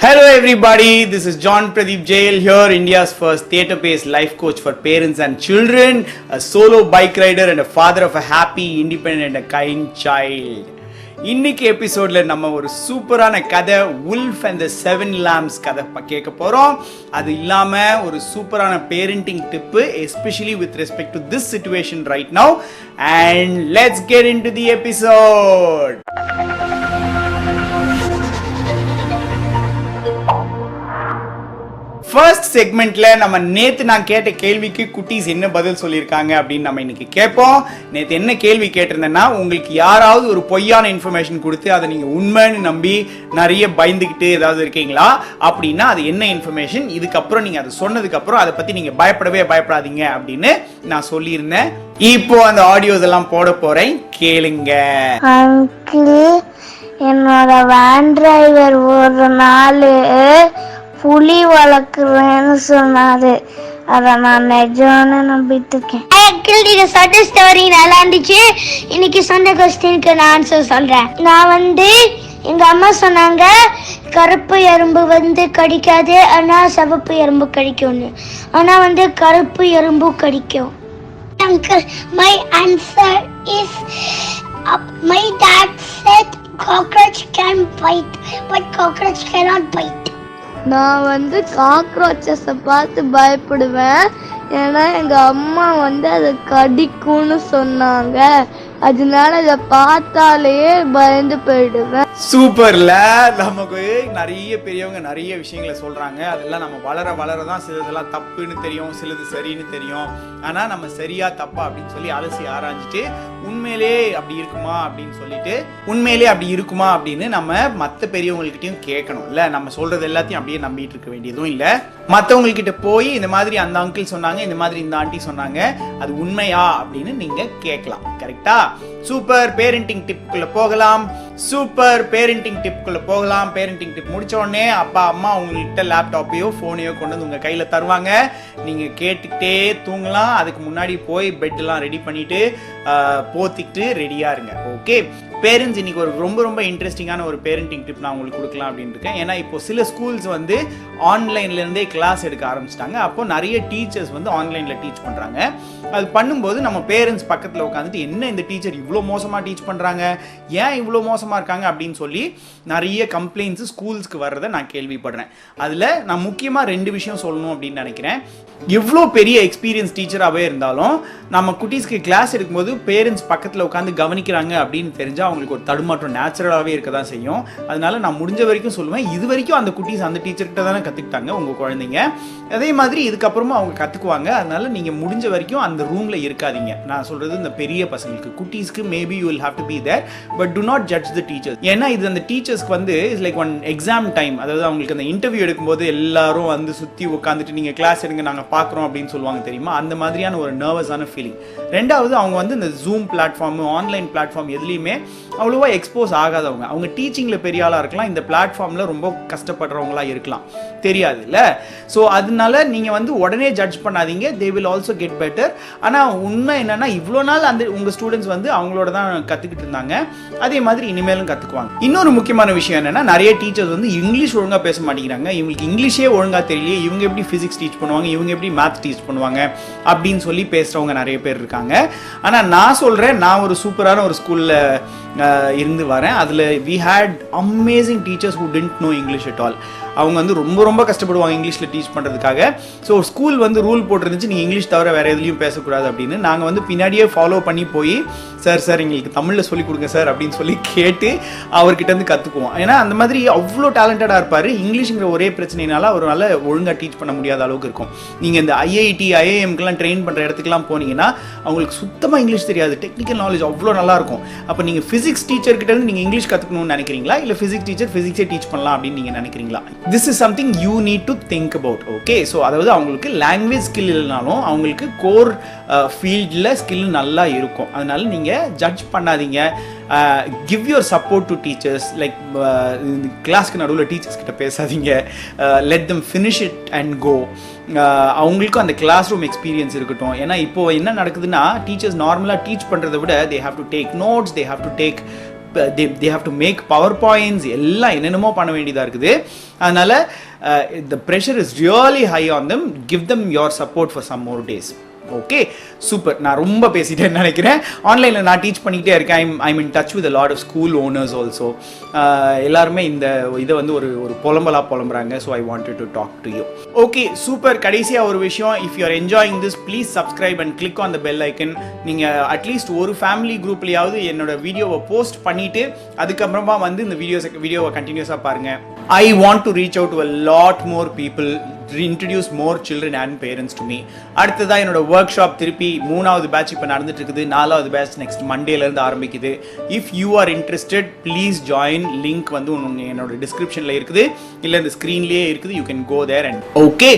Hello everybody, this is John Pradeep JL here, India's first theatre-based life coach for parents and children, a solo bike rider and a father of a happy, independent and a kind child. இன்னைக்கு எபிசோட்ல நம்ம ஒரு சூப்பரான கதை Wolf and the Seven Lambs கதை கேட்க போறோம். அது இல்லாம ஒரு சூப்பரான parenting tip, especially with respect to this situation right now. And let's get into the episode. First செக்மெண்ட்ல நம்ம நேத்து நான் கேட்ட கேள்விக்கு குட்டீஸ் என்ன பதில் சொல்லியிருக்காங்க அப்படின்னு நம்ம இன்னைக்கு கேட்போம். நேத்து என்ன கேள்வி கேட்டிருந்தேன்னா, உங்களுக்கு யாராவது ஒரு பொய்யான இன்ஃபர்மேஷன் கொடுத்து அதை நீங்க உண்மைன்னு நம்பி நிறைய பயந்துகிட்டு ஏதாவது இருக்கீங்களா? அப்படின்னா அது என்ன இன்ஃபர்மேஷன், இதுக்கப்புறம் நீங்க அதை சொன்னதுக்கு அப்புறம் அதை பத்தி நீங்க பயப்படாதீங்க அப்படின்னு நான் சொல்லியிருந்தேன். இப்போ அந்த ஆடியோஸ் எல்லாம் போட போறேன், கேளுங்க. என்னோட வேன் டிரைவர் ஒரு நாள் புலி வளர்க்குறேன்னு சொன்னாரு. அதை நான் நிஜம்னு நம்பிட்டு இருக்கேன். சொன்ன ஸ்டோரி நல்லா இருந்துச்சு. இன்னைக்கு சொன்ன கொஸ்டினுக்கு நான் ஆன்சர் சொல்றேன். நான் எங்க அம்மா சொன்னாங்க, கருப்பு எறும்பு கடிக்காது, ஆனா சிவப்பு எறும்பு கடிக்கும்னு. ஆனா கருப்பு எறும்பு கடிக்கும். Uncle, my answer is my dad said cockroach can bite, but cockroach cannot bite. நான் காக்ரோச்சஸை பார்த்து பயப்படுவேன். ஏன்னா எங்க அம்மா அதை கடிக்கும்னு சொன்னாங்க. அதனால அதை பார்த்தாலே பயந்து போயிடுவேன். சூப்பர்ல, நமக்கு நிறைய பெரியவங்க நிறைய விஷயங்களை சொல்றாங்க. அதெல்லாம் நம்ம வளரதான் சிலதெல்லாம் தப்புன்னு தெரியும், சிலது சரின்னு தெரியும். ஆனா நம்ம சரியா தப்பா அப்படின்னு சொல்லி அலசி ஆராய்ஞ்சிட்டு உண்மையிலே அப்படி இருக்குமா அப்படின்னு நம்ம மற்ற பெரியவங்ககிட்டயும் கேட்கணும். இல்ல நம்ம சொல்றது எல்லாத்தையும் அப்படியே நம்பிட்டு இருக்க வேண்டியதும் இல்ல. மற்றவங்க கிட்ட போய் இந்த மாதிரி அந்த அங்கிள் சொன்னாங்க, இந்த மாதிரி இந்த ஆண்டி சொன்னாங்க, அது உண்மையா அப்படின்னு நீங்க கேட்கலாம். கரெக்டா? சூப்பர் பேரண்டிங் டிப்குள்ள போகலாம். பேரண்டிங் டிப் முடிச்ச உடனே அப்பா அம்மா உங்கள்கிட்ட லேப்டாப்பையோ போனையோ கொண்டு வந்து உங்க கையில தருவாங்க. நீங்க கேட்டுக்கிட்டே தூங்கலாம். அதுக்கு முன்னாடி போய் பெட் எல்லாம் ரெடி பண்ணிட்டு போத்திட்டு ரெடியா இருங்க. ஓகே பேரண்ட்ஸ், இன்னைக்கு ஒரு ரொம்ப இன்ட்ரெஸ்டிங்கான ஒரு பேரண்டிங் டிப் நான் உங்களுக்கு கொடுக்கலாம் அப்படின்னு இருக்கேன். ஏன்னா இப்போ சில ஸ்கூல்ஸ் ஆன்லைன்ல இருந்தே கிளாஸ் எடுக்க ஆரம்பிச்சிட்டாங்க. அப்போ நிறைய டீச்சர்ஸ் ஆன்லைன்ல டீச் பண்றாங்க. அது பண்ணும்போது நம்ம பேரண்ட்ஸ் பக்கத்தில் உட்காந்துட்டு, என்ன இந்த டீச்சர் இவ்வளோ மோசமா டீச் பண்றாங்க, ஏன் இவ்வளோ மோசமா இருக்காங்க அப்படின்னு சொல்லி நிறைய கம்ப்ளைண்ட்ஸ் ஸ்கூல்ஸ்க்கு வர்றதை நான் கேள்விப்படுறேன். அதுல நான் முக்கியமா 2 விஷயம் சொல்லணும் அப்படின்னு நினைக்கிறேன். எவ்வளோ பெரிய எக்ஸ்பீரியன்ஸ் டீச்சராகவே இருந்தாலும் நம்ம குட்டீஸ்க்கு கிளாஸ் எடுக்கும்போது பேரண்ட்ஸ் பக்கத்தில் உட்காந்து கவனிக்கிறாங்க அப்படின்னு தெரிஞ்சால் அவங்களுக்கு ஒரு தடுமாற்றம் நேச்சுரலாகவே இருக்க தான் செய்யும். அதனால நான் முடிஞ்ச வரைக்கும் சொல்லுவேன், இது வரைக்கும் அந்த குட்டீஸ் அந்த டீச்சர்கிட்ட தானே கற்றுக்கிட்டாங்க உங்கள் குழந்தைங்க, அதே மாதிரி இதுக்கப்புறமா அவங்க கற்றுக்குவாங்க. அதனால நீங்கள் முடிஞ்ச வரைக்கும் அந்த ரூமில் இருக்காதீங்க. நான் சொல்கிறது இந்த பெரிய பசங்களுக்கு, குட்டீஸ்க்கு maybe you will have to be there, but do not judge the teachers. ஏன்னா இது அந்த டீச்சர்ஸ்க்கு is like one exam time. அதாவது அவங்களுக்கு அந்த இன்டர்வியூ எடுக்கும்போது எல்லாரும் சுற்றி உட்காந்துட்டு நீங்கள் கிளாஸ் எடுங்க நாங்கள் பார்க்குறோம் அப்படின்னு சொல்லுவாங்க தெரியுமா, அந்த மாதிரியான ஒரு நர்வஸான ஃபீலிங். ரெண்டாவது, அவங்க இந்த ஜூம் பிளாட்ஃபார்ம், ஆன்லைன் பிளாட்ஃபார்ம் எதுலையுமே அவ்வளோவா எக்ஸ்போஸ் ஆகாதவங்க. அவங்க டீச்சிங்ல பெரிய ஆளா இருக்கலாம், இந்த பிளாட்ஃபார்ம்ல ரொம்ப கஷ்டப்படுறவங்களா இருக்கலாம், தெரியாது இல்ல. ஸோ அதனால நீங்க உடனே ஜட்ஜ் பண்ணாதீங்க. They will also get better. ஆனா உண்மை என்னன்னா, இவ்வளோ நாள் உங்க ஸ்டூடெண்ட்ஸ் அவங்களோட தான் கத்துக்கிட்டு இருந்தாங்க, அதே மாதிரி இனிமேலும் கத்துக்குவாங்க. இன்னொரு முக்கியமான விஷயம் என்னன்னா, நிறைய டீச்சர்ஸ் இங்கிலீஷ் ஒழுங்கா பேச மாட்டேங்கிறாங்க. இவங்களுக்கு இங்கிலீஷே ஒழுங்கா தெரியல, இவங்க எப்படி பிசிக்ஸ் டீச் பண்ணுவாங்க, இவங்க எப்படி மேத்ஸ் டீச் பண்ணுவாங்க அப்படின்னு சொல்லி பேசுறவங்க நிறைய பேர் இருக்காங்க. ஆனா நான் சொல்றேன், நான் ஒரு சூப்பரான ஒரு ஸ்கூல்ல இருந்து வரேன். அதில் we had amazing teachers who didn't know English at all. அவங்க ரொம்ப கஷ்டப்படுவாங்க இங்கிலீஷில் டீச் பண்ணுறதுக்காக. ஸோ ஸ்கூல் ரூல் போட்டிருந்துச்சு, நீங்கள் இங்கிலீஷ் தவிர வேறு எதுலையும் பேசக்கூடாது அப்படின்னு. நாங்கள் பின்னாடியே ஃபாலோ பண்ணி போய், சார் எங்களுக்கு தமிழில் சொல்லிக் கொடுங்க சார் அப்படின்னு சொல்லி கேட்டு அவர்கிட்ட கற்றுக்குவோம். ஏன்னா அந்த மாதிரி அவ்வளோ டேலண்டடாக இருப்பார். இங்கிலீஷுங்கிற ஒரே பிரச்சனைனால அவரால் ஒழுங்காக டீச் பண்ண முடியாத அளவுக்கு இருக்கும். நீங்கள் இந்த ஐஐடி ஐஏஎம்க்கெல்லாம் ட்ரெயின் பண்ணுற இடத்துக்குலாம் போனீங்கன்னா அவங்களுக்கு சுத்தமாக இங்கிலீஷ் தெரியாது, டெக்னிக்கல் நாலேஜ் அவ்வளோ நல்லாயிருக்கும். அப்போ நீங்கள் ஃபிசிக்ஸ் டீச்சர்கிட்ட நீங்கள் இங்கிலீஷ் கற்றுக்கணும்னு நினைக்கிறீங்களா, இல்லை ஃபிசிக்ஸ் டீச்சர் ஃபிசிக்ஸே டீச் பண்ணலாம் அப்படின்னு நீங்கள் நினைக்கிறீங்களா? This is something you need to think about. Okay, so அதாவது அவங்களுக்கு லாங்குவேஜ் ஸ்கில் இல்லைனாலும் அவங்களுக்கு கோர் ஃபீல்டில் ஸ்கில் நல்லா இருக்கும். அதனால நீங்கள் ஜட்ஜ் பண்ணாதீங்க. Give your support to teachers. Like கிளாஸ்க்கு நடுவில் டீச்சர்ஸ் கிட்ட பேசாதீங்க. Let them finish it and go. அவங்களுக்கும் அந்த கிளாஸ் ரூம் எக்ஸ்பீரியன்ஸ் இருக்கட்டும். ஏன்னா இப்போ என்ன நடக்குதுன்னா, டீச்சர்ஸ் நார்மலாக டீச் பண்ணுறதை விட they have to take notes, they have to take they have to make PowerPoints, எல்லாம் என்னென்னமோ பண்ண வேண்டியதாக இருக்குது. அதனால் the pressure is really high on them. Give them your support for some more days. Okay, super. நான் ரொம்ப பேசிட்டேன்னு நினைக்கிறேன். ஆன்லைனில் நான் டீச் பண்ணிக்கிட்டே இருக்கேன். I'm in touch with lot of school owners also. எல்லாருமே இந்த இதை வந்து ஒரு புலம்புறாங்க. So I wanted to talk to you. Okay, super. கடைசியாக ஒரு விஷயம், if you are enjoying this, please subscribe and click on the bell icon. நீங்கள் அட்லீஸ்ட் ஒரு ஃபேமிலி குரூப்லையாவது என்னோட வீடியோவை போஸ்ட் பண்ணிவிட்டு அதுக்கப்புறமா வந்து இந்த வீடியோவை கண்டினியூஸாக பாருங்கள். I want to reach out to a lot more people, introduce more children and parents to me. அடுத்ததா என்னோட ஒர்க் ஷாப் திருப்பி 3வது பேட்ச் இப்போ நடந்துட்டு இருக்குது. 4வது பேட்ச் நெக்ஸ்ட் மண்டேல இருந்து ஆரம்பிக்குது. If you are interested, please join. Link வந்து என்னோட டிஸ்கிரிப்ஷன்ல இருக்குது, இல்லை இந்த ஸ்க்ரீன்லேயே இருக்குது. You can go there and okay,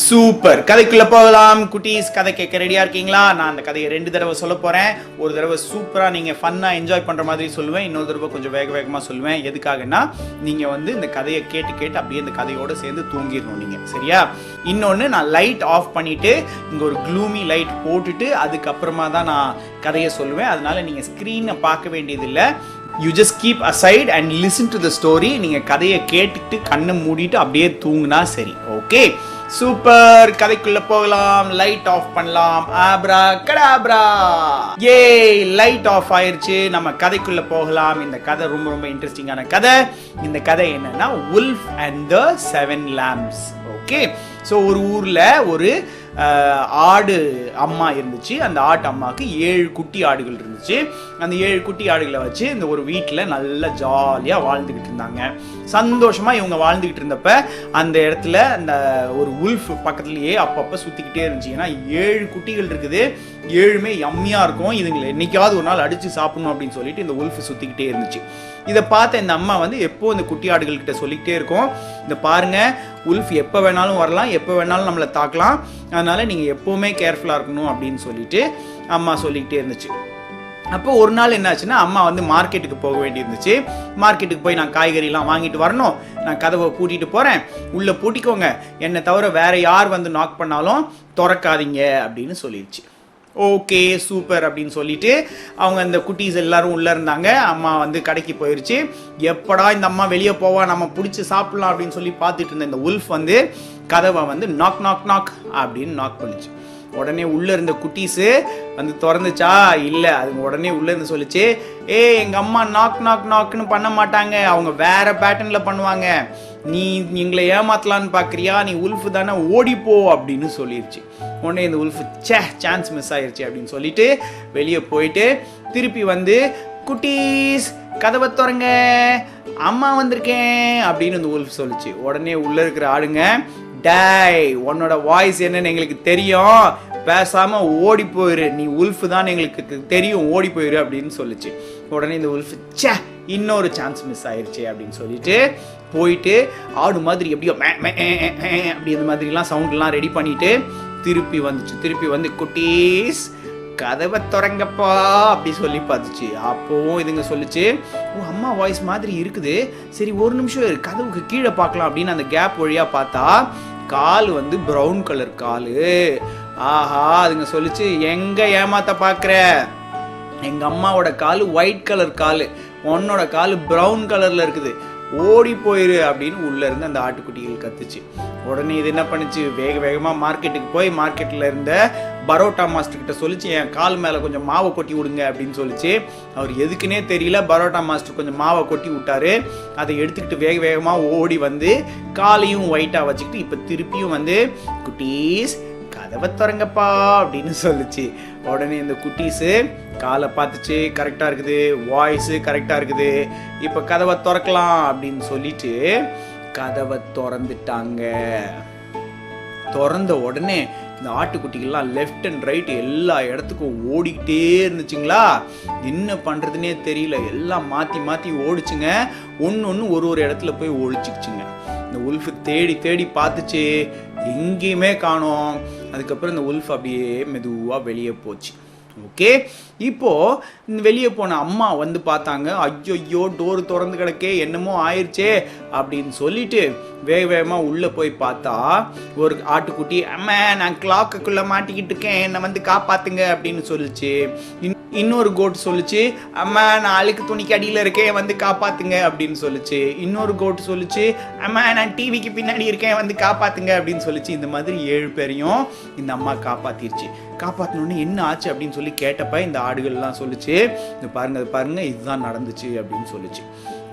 super. கதைக்குள்ள போகலாம். குட்டீஸ், கதை கேட்க ரெடியா இருக்கீங்களா? நான் அந்த கதையை 2 தடவை சொல்ல போறேன். ஒரு தடவை சூப்பரா நீங்க ஃபன்னா என்ஜாய் பண்ற மாதிரி சொல்லுவேன், இன்னொரு தடவை கொஞ்சம் வேகமா சொல்லுவேன். எதுக்காகனா நீங்க வந்து இந்த கதையை கேட்டு அப்படியே இந்த கதையோட சேர்ந்து தூங்கிடணும் நீங்க, சரியா? இன்னொன்னு, நான் லைட் ஆஃப் பண்ணிட்டு இங்க ஒரு க்ளூமி லைட் போட்டுட்டு அதுக்கப்புறமா தான் நான் கதையை சொல்லுவேன். அதனால நீங்க ஸ்கிரீனை பார்க்க வேண்டியதில்லை. You just keep aside and listen to the story. நீங்க கதையை கேட்டுட்டு கண்ணை மூடிட்டு அப்படியே தூங்குனா சரி. Okay, super. கதைக்குள்ள போகலாம். லைட் ஆஃப் பண்ணலாம். ஆப்ரா கடாப்ரா. ஏ, லைட் ஆஃப் ஆயிருச்சு. நம்ம கதைக்குள்ள போகலாம். இந்த கதை ரொம்ப ரொம்ப இன்ட்ரெஸ்டிங்கான கதை. இந்த கதை என்னன்னா wolf and the 7 lambs. Okay, so ஒரு ஊர்ல ஒரு ஆடு அம்மா இருந்துச்சு. அந்த ஆட்டு அம்மாவுக்கு 7 குட்டி ஆடுகள் இருந்துச்சு. அந்த 7 குட்டி ஆடுகளை வச்சு இந்த ஒரு வீட்டில் நல்லா ஜாலியாக வாழ்ந்துக்கிட்டு இருந்தாங்க. சந்தோஷமாக இவங்க வாழ்ந்துக்கிட்டு இருந்தப்ப அந்த இடத்துல அந்த ஒரு உல்ஃப் பக்கத்துலேயே அப்பப்போ சுற்றிக்கிட்டே இருந்துச்சு. ஏன்னா 7 குட்டிகள் இருக்குது, 7மே யம்மியாக இருக்கும். இதுங்களை என்னைக்காவது ஒரு நாள் அடித்து சாப்பிடணும் அப்படின்னு சொல்லிட்டு இந்த உல்ஃப் சுற்றிக்கிட்டே இருந்துச்சு. இதை பார்த்த இந்த அம்மா வந்து எப்போ இந்த குட்டி ஆடுகள்கிட்ட சொல்லிக்கிட்டே இருக்கும், இந்த பாருங்க, உல்ஃப் எப்போ வேணாலும் வரலாம், எப்போ வேணாலும் நம்மளை தாக்கலாம், அதனால நீங்கள் எப்போவுமே கேர்ஃபுல்லாக இருக்கணும் அப்படின்னு சொல்லிட்டு அம்மா சொல்லிக்கிட்டே இருந்துச்சு. அப்போ ஒரு நாள் என்னாச்சுன்னா, அம்மா வந்து மார்க்கெட்டுக்கு போக வேண்டியிருந்துச்சு. மார்க்கெட்டுக்கு போய் நான் காய்கறிலாம் வாங்கிட்டு வரணும், நான் கதவை பூட்டிட்டு போகிறேன், உள்ளே பூட்டிக்கோங்க, என்னை தவிர வேற யார் வந்து நாக் பண்ணாலும் திறக்காதீங்க அப்படின்னு சொல்லிடுச்சு. ஓகே, சூப்பர் அப்படின்னு சொல்லிட்டு அவங்க அந்த குட்டீஸ் எல்லாரும் உள்ளே இருந்தாங்க. அம்மா வந்து கடைக்கு போயிடுச்சு. எப்படா இந்த அம்மா வெளியே போவா, நம்ம பிடிச்சி சாப்பிடலாம் அப்படின்னு சொல்லி பார்த்துட்டு இருந்த இந்த உல்ஃப் வந்து கதவை வந்து நாக் நாக் நாக் அப்படின்னு நாக் பண்ணிச்சு. உடனே உள்ளே இருந்த குட்டீஸு வந்து திறந்துச்சா? இல்லை, அது உடனே உள்ளே இருந்து சொல்லிச்சு, எங்கள் அம்மா நாக் நாக் நாக்னு பண்ண மாட்டாங்க, அவங்க வேற பேட்டர்னில் பண்ணுவாங்க, நீ எங்களை ஏமாத்தலான்னு பார்க்குறியா, நீ உல்ஃபு தானே, ஓடிப்போ அப்படின்னு சொல்லிடுச்சு. உடனே இந்த உல்ஃபு சான்ஸ் மிஸ் ஆயிடுச்சு அப்படின்னு சொல்லிட்டு வெளியே போயிட்டு திருப்பி வந்து, குட்டீஸ் கதவை திறங்க, அம்மா வந்திருக்கேன் அப்படின்னு இந்த உல்ஃப் சொல்லிச்சு. உடனே உள்ளே இருக்கிற ஆளுங்க, டேய், உன்னோட வாய்ஸ் என்னன்னு எங்களுக்கு தெரியும், பேசாம ஓடி போயிரு, நீ உல்ஃபு தான் எங்களுக்கு தெரியும், ஓடி போயிரு அப்படின்னு சொல்லிச்சு. உடனே இந்த உல்ஃபு இன்னொரு சான்ஸ் மிஸ் ஆயிடுச்சு அப்படின்னு சொல்லிட்டு போயிட்டு ஆடு மாதிரி எப்படியோ அப்படி இந்த மாதிரிலாம் சவுண்ட்லாம் ரெடி பண்ணிட்டு திருப்பி வந்துச்சு. திருப்பி வந்து, குட்டீஸ் கதவை திறங்கப்பா அப்படி சொல்லி பார்த்துச்சு. அப்போவும் இதுங்க சொல்லிச்சு, அம்மா வாய்ஸ் மாதிரி இருக்குது, சரி ஒரு நிமிஷம் கதவுக்கு கீழே பார்க்கலாம் அப்படின்னு அந்த கேப் வழியாக பார்த்தா கால் வந்து ப்ரௌன் கலர் காலு. ஆஹா, அதுங்க சொல்லிச்சு, எங்க ஏமாத்த பார்க்குற, எங்கள் அம்மாவோட காலு ஒயிட் கலர் காலு, உன்னோட காலு ப்ரௌன் கலரில் இருக்குது, ஓடி போயிரு அப்படின்னு உள்ளே இருந்து அந்த ஆட்டுக்குட்டிகள் கத்துச்சு. உடனே இது என்ன பண்ணுச்சு, வேகமாக மார்க்கெட்டுக்கு போய் மார்க்கெட்டில் இருந்த பரோட்டா மாஸ்டர் கிட்ட சொல்லிச்சு, என் கால் மேலே கொஞ்சம் மாவை கொட்டி விடுங்க அப்படின்னு சொல்லிச்சு. அவர் எதுக்குன்னே தெரியல, பரோட்டா மாஸ்டர் கொஞ்சம் மாவை கொட்டி விட்டாரு. அதை எடுத்துக்கிட்டு வேகமாக ஓடி வந்து காலையும் ஒயிட்டாக வச்சுக்கிட்டு இப்போ திருப்பியும் வந்து, குட்டீஸ் கதவை திறங்கப்பா அப்படின்னு சொல்லிச்சு. உடனே இந்த குட்டீஸு காலை பார்த்துச்சு, கரெக்டாக இருக்குது, வாய்ஸு கரெக்டாக இருக்குது, இப்போ கதவை திறக்கலாம் அப்படின்னு சொல்லிட்டு கதவை திறந்துட்டாங்க. திறந்த உடனே இந்த ஆட்டுக்குட்டிகள்லாம் லெஃப்ட் அண்ட் ரைட் எல்லா இடத்துக்கும் ஓடிக்கிட்டே இருந்துச்சுங்களா. என்ன பண்ணுறதுனே தெரியல, எல்லாம் மாற்றி ஓடிச்சுங்க. ஒன்று ஒரு இடத்துல போய் ஒழிச்சிக்கிச்சுங்க. இந்த உல்ஃபு தேடி பார்த்துச்சு, எங்கேயுமே காணோம். அதுக்கப்புறம் இந்த உல்ஃப் அப்படியே மெதுவாக வெளியே போச்சு. ஓகே, இப்போது வெளியே போன அம்மா வந்து பார்த்தாங்க, ஐயோ டோர் திறந்து கிடக்கே, என்னமோ ஆயிடுச்சே அப்படின்னு சொல்லிட்டு வேகமாக உள்ளே போய் பார்த்தா ஒரு ஆட்டுக்குட்டி, அம்மா நான் கிளாக்குள்ளே மாட்டிக்கிட்டு இருக்கேன், என்னை வந்து காப்பாற்றுங்க அப்படின்னு சொல்லிச்சு. இன்னொரு கோட் சொல்லிச்சு, அம்மா நான் அழுக்கு துணிக்கு அடியில் இருக்கேன், வந்து காப்பாற்றுங்க அப்படின்னு சொல்லிச்சு. இன்னொரு கோட் சொல்லிச்சு, அம்மா நான் டிவிக்கு பின்னாடி இருக்கேன், வந்து காப்பாற்றுங்க அப்படின்னு சொல்லிச்சு. இந்த மாதிரி 7 பேரையும் இந்த அம்மா காப்பாற்றிருச்சு. காப்பாற்றினோடனே என்ன ஆச்சு அப்படின்னு சொல்லி கேட்டப்ப இந்த ஆடுகள்லாம் சொல்லிச்சு, இது பாருங்க இதுதான் நடந்துச்சு அப்படின்னு சொல்லிச்சு.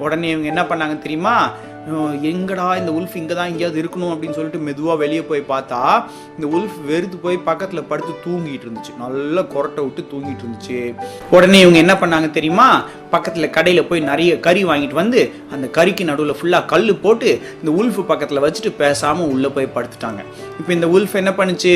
உடனே இவங்க என்ன பண்ணாங்க தெரியுமா, எங்கடா இந்த உல்ஃப் இங்கே தான் எங்கேயாவது இருக்கணும் அப்படின்னு சொல்லிட்டு மெதுவாக வெளியே போய் பார்த்தா இந்த உல்ஃப் வெறுத்து போய் பக்கத்தில் படுத்து தூங்கிட்டு இருந்துச்சு, நல்லா கொரட்டை விட்டு தூங்கிட்டு இருந்துச்சு. உடனே இவங்க என்ன பண்ணாங்க தெரியுமா, பக்கத்தில் கடையில் போய் நிறைய கறி வாங்கிட்டு வந்து அந்த கறிக்கு நடுவில் ஃபுல்லாக கல் போட்டு இந்த உல்ஃப் பக்கத்தில் வச்சுட்டு பேசாமல் உள்ளே போய் படுத்துட்டாங்க. இப்போ இந்த உல்ஃப் என்ன பண்ணுச்சு,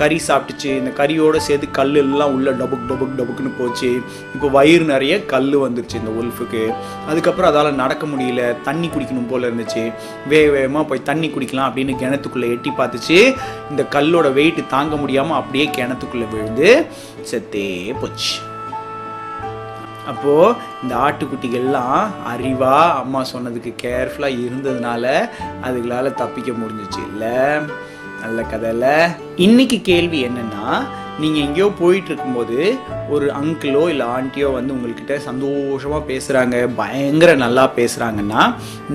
கறி சாப்பிட்டுச்சு. இந்த கறியோடு சேர்த்து கல் எல்லாம் உள்ள டபுக்குன்னு போச்சு. இப்போ வயிறு நிறைய கல் வந்துருச்சு இந்த உல்ஃபுக்கு. அதுக்கப்புறம் அதால் நடக்க முடியல, தண்ணி குடிக்கணும் போல இருந்துச்சு. வேகமாக போய் தண்ணி குடிக்கலாம் அப்படின்னு கிணத்துக்குள்ளே எட்டி பார்த்துச்சு. இந்த கல்லோட வெயிட் தாங்க முடியாமல் அப்படியே கிணத்துக்குள்ளே விழுந்து செத்தே போச்சு. அப்போது இந்த ஆட்டுக்குட்டிகள்லாம் அறிவா அம்மா சொன்னதுக்கு கேர்ஃபுல்லாக இருந்ததுனால அதுகளால் தப்பிக்க முடிஞ்சிச்சு. இல்லை, நல்ல கதையில். இன்னைக்கு கேள்வி என்னென்னா, நீங்கள் எங்கேயோ போயிட்டு இருக்கும்போது ஒரு அங்கிளோ இல்லை ஆண்டியோ வந்து உங்கள்கிட்ட சந்தோஷமாக பேசுகிறாங்க, பயங்கர நல்லா பேசுகிறாங்கன்னா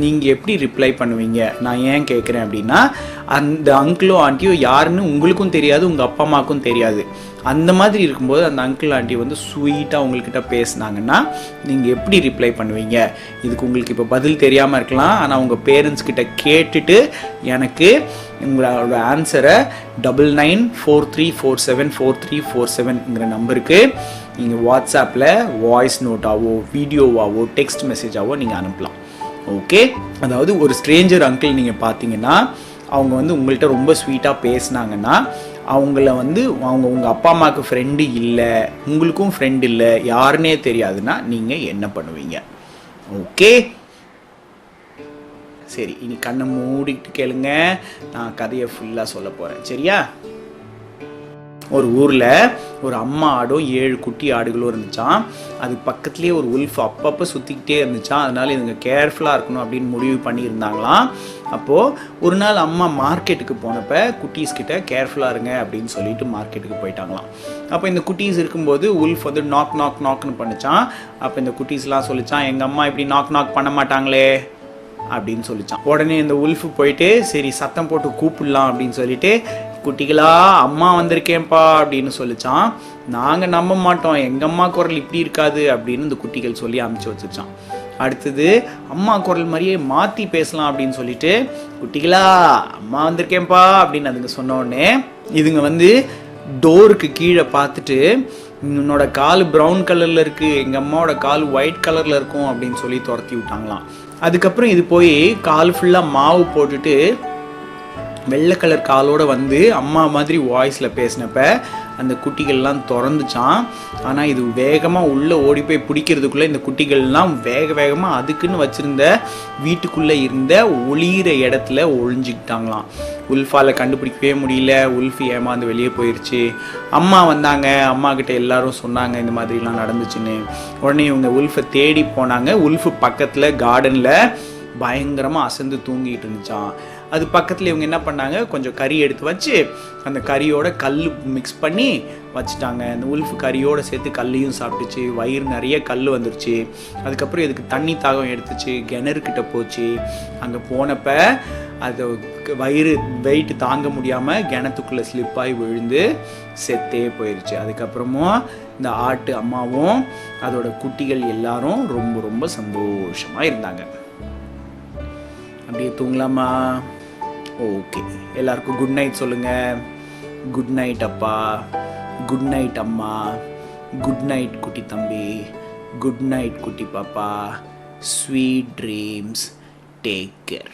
நீங்கள் எப்படி ரிப்ளை பண்ணுவீங்க? நான் ஏன் கேட்குறேன் அப்படின்னா, அந்த அங்கிளோ ஆண்டியோ யாருன்னு உங்களுக்கும் தெரியாது, உங்கள் அப்பா அம்மாவுக்கும் தெரியாது. அந்த மாதிரி இருக்கும்போது அந்த அங்கிள் ஆண்டி வந்து ஸ்வீட்டாக உங்கள்கிட்ட பேசுனாங்கன்னா நீங்கள் எப்படி ரிப்ளை பண்ணுவீங்க? இதுக்கு உங்களுக்கு இப்போ பதில் தெரியாமல் இருக்கலாம், ஆனால் உங்கள் பேரண்ட்ஸ் கிட்ட கேட்டுட்டு எனக்கு உங்களோட ஆன்சரை 9943474347ங்கிற நம்பருக்கு நீங்கள் வாட்ஸ்அப்பில் வாய்ஸ் நோட்டாவோ வீடியோவாவோ டெக்ஸ்ட் மெசேஜாவோ நீங்கள் அனுப்பலாம். ஓகே, அதாவது ஒரு ஸ்ட்ரேஞ்சர் அங்கிள் நீங்கள் பார்த்தீங்கன்னா அவங்க வந்து உங்கள்கிட்ட ரொம்ப ஸ்வீட்டாக பேசுனாங்கன்னா அவங்கள வந்து உங்கள் அப்பா அம்மாவுக்கு ஃப்ரெண்டு இல்லை, உங்களுக்கும் ஃப்ரெண்டு இல்லை, யாருன்னே தெரியாதுன்னா நீங்கள் என்ன பண்ணுவீங்க? ஓகே, சரி, இனி கண்ணை மூடிட்டு கேளுங்க, நான் கதையை ஃபுல்லாக சொல்ல போகிறேன். சரியா? ஒரு ஊரில் ஒரு அம்மா ஆடும் 7 குட்டி ஆடுகளும் இருந்துச்சான். அது பக்கத்துலேயே ஒரு உல்ஃப் அப்பப்போ சுற்றிக்கிட்டே இருந்துச்சான். அதனால இதுங்க கேர்ஃபுல்லாக இருக்கணும் அப்படின்னு முடிவு பண்ணியிருந்தாங்களாம். அப்போது ஒரு நாள் அம்மா மார்க்கெட்டுக்கு போனப்போ குட்டீஸ்கிட்ட கேர்ஃபுல்லாக இருங்க அப்படின்னு சொல்லிட்டு மார்க்கெட்டுக்கு போயிட்டாங்களாம். அப்போ இந்த குட்டீஸ் இருக்கும்போது உல்ஃப் வந்து நாக்னு பண்ணிச்சான். அப்போ இந்த குட்டீஸ்லாம் சொல்லிச்சான், எங்கள் அம்மா இப்படி நாக் பண்ண மாட்டாங்களே அப்படின்னு சொல்லிச்சான். உடனே இந்த உல்ஃப் போயிட்டு சரி சத்தம் போட்டு கூப்பிடலாம் அப்படின்னு சொல்லிட்டு, குட்டிகளா அம்மா வந்திருக்கேன்ப்பா அப்படின்னு சொல்லிச்சான். நாங்கள் நம்ப மாட்டோம், எங்கள் அம்மா குரல் இப்படி இருக்காது அப்படின்னு இந்த குட்டிகள் சொல்லி அனுப்பிச்சி வச்சுச்சான். அடுத்தது அம்மா குரல் மாதிரியே மாற்றி பேசலாம் அப்படின்னு சொல்லிட்டு, குட்டிகளா அம்மா வந்திருக்கேன்ப்பா அப்படின்னு அதுங்க சொன்ன உடனே இதுங்க வந்து டோருக்கு கீழே பார்த்துட்டு, உன்னோட கால் ப்ரௌன் கலரில் இருக்குது, எங்கள் அம்மாவோட கால் ஒயிட் கலரில் இருக்கும் அப்படின்னு சொல்லி துரத்தி விட்டாங்களாம். அதுக்கப்புறம் இது போய் கால் ஃபுல்லாக மாவு போட்டுட்டு வெள்ளை கலர் காலோடு வந்து அம்மா மாதிரி வாய்ஸில் பேசினப்ப அந்த குட்டிகள்லாம் திறந்துச்சான். ஆனால் இது வேகமாக உள்ளே ஓடி போய் பிடிக்கிறதுக்குள்ளே இந்த குட்டிகள்லாம் வேகமாக அதுக்குன்னு வச்சுருந்த வீட்டுக்குள்ளே இருந்த ஒளிகிற இடத்துல ஒழிஞ்சிக்கிட்டாங்களாம். உல்ஃபால் கண்டுபிடிக்கவே முடியல, உல்ஃப் ஏமாந்து வெளியே போயிடுச்சு. அம்மா வந்தாங்க, அம்மா கிட்ட எல்லாரும் சொன்னாங்க இந்த மாதிரிலாம் நடந்துச்சுன்னு. உடனே இவங்க உல்ஃபை தேடி போனாங்க. உல்ஃப் பக்கத்தில் கார்டனில் பயங்கரமாக அசந்து தூங்கிட்டு இருந்துச்சான். அது பக்கத்தில் இவங்க என்ன பண்ணாங்க, கொஞ்சம் கறி எடுத்து வச்சு அந்த கறியோட கல் மிக்ஸ் பண்ணி வச்சுட்டாங்க. அந்த உல்ஃப் கறியோடு சேர்த்து கல்லையும் சாப்பிட்டுச்சு, வயிறு நிறைய கல் வந்துருச்சு. அதுக்கப்புறம் இதுக்கு தண்ணி தாகம் எடுத்துச்சு, கிணறுக்கிட்ட போச்சு. அங்கே போனப்ப அது வயிறு வெயிட் தாங்க முடியாமல் கிணத்துக்குள்ளே ஸ்லிப்பாகி விழுந்து செத்தே போயிடுச்சு. அதுக்கப்புறமும் இந்த ஆட்டு அம்மாவும் அதோட குட்டிகள் எல்லாரும் ரொம்ப ரொம்ப சந்தோஷமாக இருந்தாங்க. அப்படியே தூங்கலாமா? ஓகே, எல்லாருக்கும் குட் நைட் சொல்லுங்கள். குட் நைட் அப்பா, குட் நைட் அம்மா, குட் நைட் குட்டி தம்பி, குட் நைட் குட்டி பாப்பா. Sweet dreams, take care.